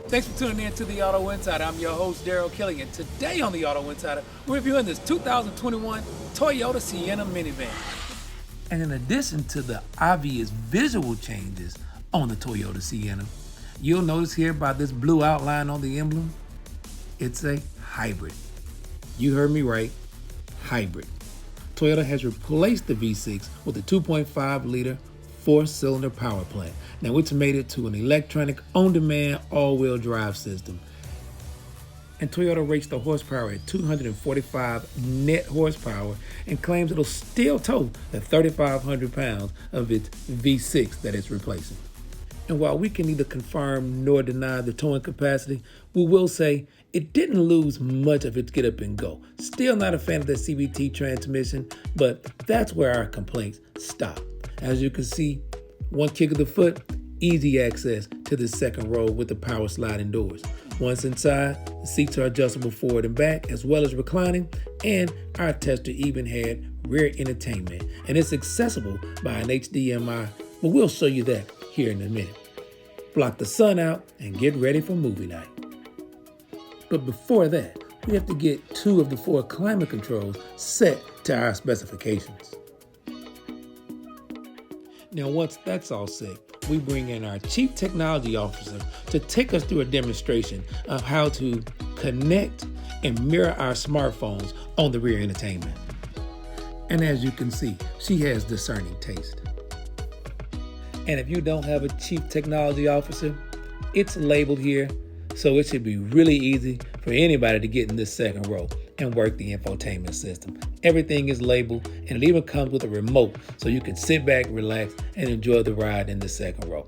Thanks for tuning in to the Auto Insider. I'm your host, Daryl Killian. Today on the Auto Insider, we're reviewing this 2021 Toyota Sienna minivan. And in addition to the obvious visual changes on the Toyota Sienna, you'll notice here by this blue outline on the emblem, it's a hybrid. You heard me right, hybrid. Toyota has replaced the V6 with a 2.5-liter four-cylinder power plant. Now it's made it to an electronic, on-demand, all-wheel drive system. And Toyota rates the horsepower at 245 net horsepower and claims it'll still tow the 3,500 pounds of its V6 that it's replacing. And while we can neither confirm nor deny the towing capacity, we will say it didn't lose much of its get up and go. Still not a fan of the CVT transmission, but that's where our complaints stop. As you can see, one kick of the foot, easy access to the second row with the power sliding doors. Once inside, the seats are adjustable forward and back, as well as reclining, and our tester even had rear entertainment. And it's accessible by an HDMI, but we'll show you that here in a minute. Block the sun out and get ready for movie night. But before that, we have to get 2 of the 4 climate controls set to our specifications. Now, once that's all set, we bring in our Chief Technology Officer to take us through a demonstration of how to connect and mirror our smartphones on the rear entertainment. And as you can see, she has discerning taste. And if you don't have a Chief Technology Officer, it's labeled here, so it should be really easy for anybody to get in this second row and work the infotainment system. Everything is labeled, and it even comes with a remote, so you can sit back, relax, and enjoy the ride in the second row.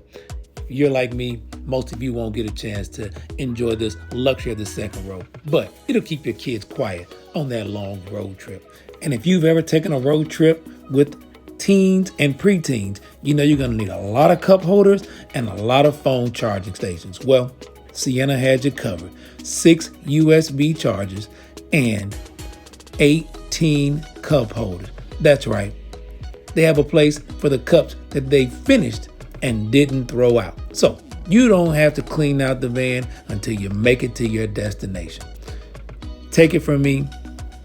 If you're like me, most of you won't get a chance to enjoy this luxury of the second row, but it'll keep your kids quiet on that long road trip. And if you've ever taken a road trip with teens and preteens, you know you're gonna need a lot of cup holders and a lot of phone charging stations. Well, Sienna has you covered. 6 USB chargers and 18 cup holders. That's right. They have a place for the cups that they finished and didn't throw out. So you don't have to clean out the van until you make it to your destination. Take it from me,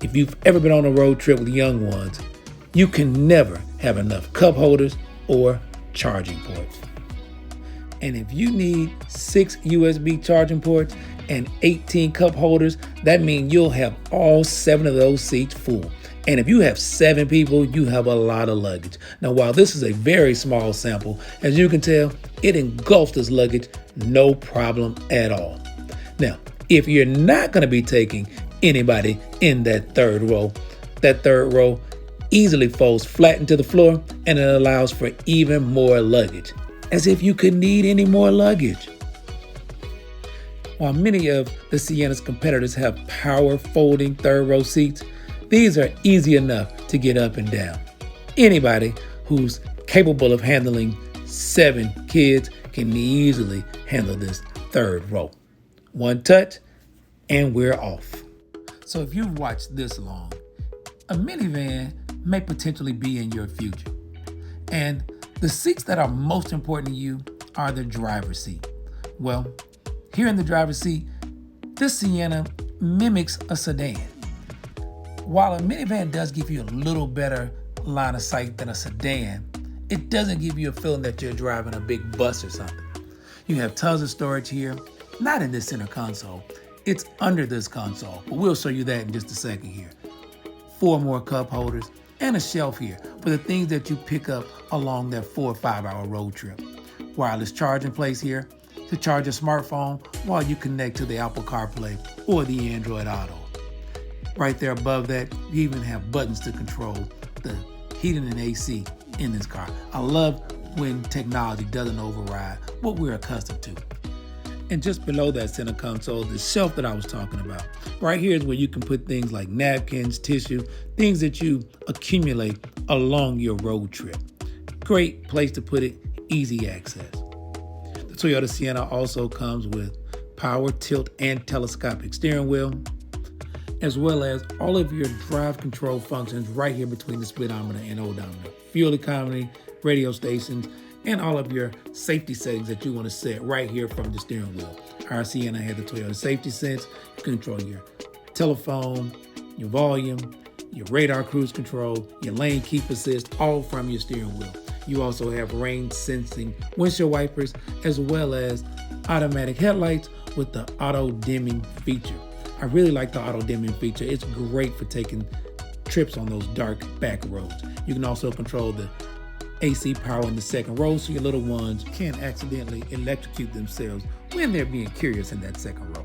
if you've ever been on a road trip with young ones, you can never have enough cup holders or charging ports. And if you need 6 USB charging ports and 18 cup holders, that means you'll have all 7 of those seats full. And if you have 7 people, you have a lot of luggage. Now, while this is a very small sample, as you can tell, it engulfs this luggage, no problem at all. Now, if you're not going to be taking anybody in that third row easily folds flat into the floor, and it allows for even more luggage, as if you could need any more luggage. While many of the Sienna's competitors have power folding third row seats, these are easy enough to get up and down. Anybody who's capable of handling 7 kids can easily handle this third row. One touch and we're off. So if you've watched this long, a minivan may potentially be in your future. And the seats that are most important to you are the driver's seat. Well, here in the driver's seat, this Sienna mimics a sedan. While a minivan does give you a little better line of sight than a sedan, it doesn't give you a feeling that you're driving a big bus or something. You have tons of storage here, not in this center console. It's under this console, but we'll show you that in just a second here. 4 more cup holders and a shelf here for the things that you pick up along that 4 or 5 hour road trip. Wireless charging place here to charge your smartphone while you connect to the Apple CarPlay or the Android Auto. Right there above that, you even have buttons to control the heating and AC in this car. I love when technology doesn't override what we're accustomed to. And just below that center console, the shelf that I was talking about. Right here is where you can put things like napkins, tissue, things that you accumulate along your road trip. Great place to put it, easy access. The Toyota Sienna also comes with power, tilt, and telescopic steering wheel, as well as all of your drive control functions right here between the speedometer and odometer. Fuel economy, radio stations, and all of your safety settings that you want to set right here from the steering wheel. Our Sienna had the Toyota Safety Sense. You can control your telephone, your volume, your radar cruise control, your lane keep assist, all from your steering wheel. You also have rain sensing windshield wipers, as well as automatic headlights with the auto dimming feature. I really like the auto dimming feature. It's great for taking trips on those dark back roads. You can also control the AC power in the second row, so your little ones can't accidentally electrocute themselves when they're being curious in that second row.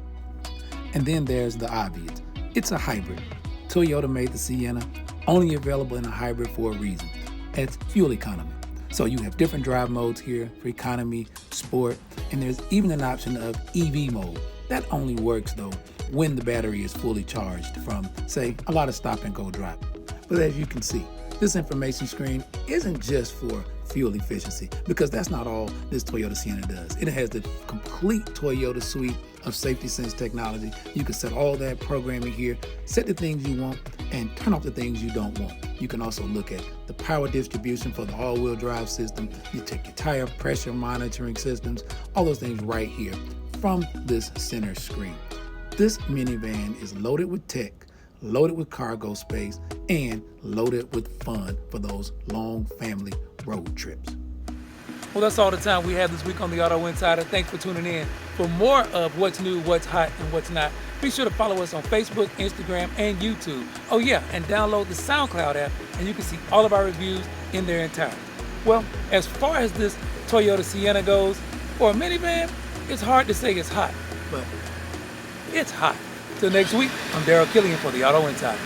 And then there's the obvious. It's a hybrid. Toyota made the Sienna only available in a hybrid for a reason. It's fuel economy. So you have different drive modes here for economy, sport, and there's even an option of EV mode. That only works though when the battery is fully charged from, say, a lot of stop and go driving. But as you can see, this information screen isn't just for fuel efficiency, because that's not all this Toyota Sienna does. It has the complete Toyota suite of safety sense technology. You can set all that programming here, set the things you want, and turn off the things you don't want. You can also look at the power distribution for the all-wheel drive system. You take your tire pressure monitoring systems, all those things right here from this center screen. This minivan is loaded with tech, loaded with cargo space, and loaded with fun for those long family road trips. Well, that's all the time we have this week on the Auto Insider. Thanks for tuning in. For more of what's new, what's hot, and what's not, be sure to follow us on Facebook, Instagram, and YouTube. Oh yeah, and download the SoundCloud app, and you can see all of our reviews in their entirety. Well, as far as this Toyota Sienna goes, for a minivan, it's hard to say it's hot, but it's hot. Till next week, I'm Daryl Killian for the Auto Insider.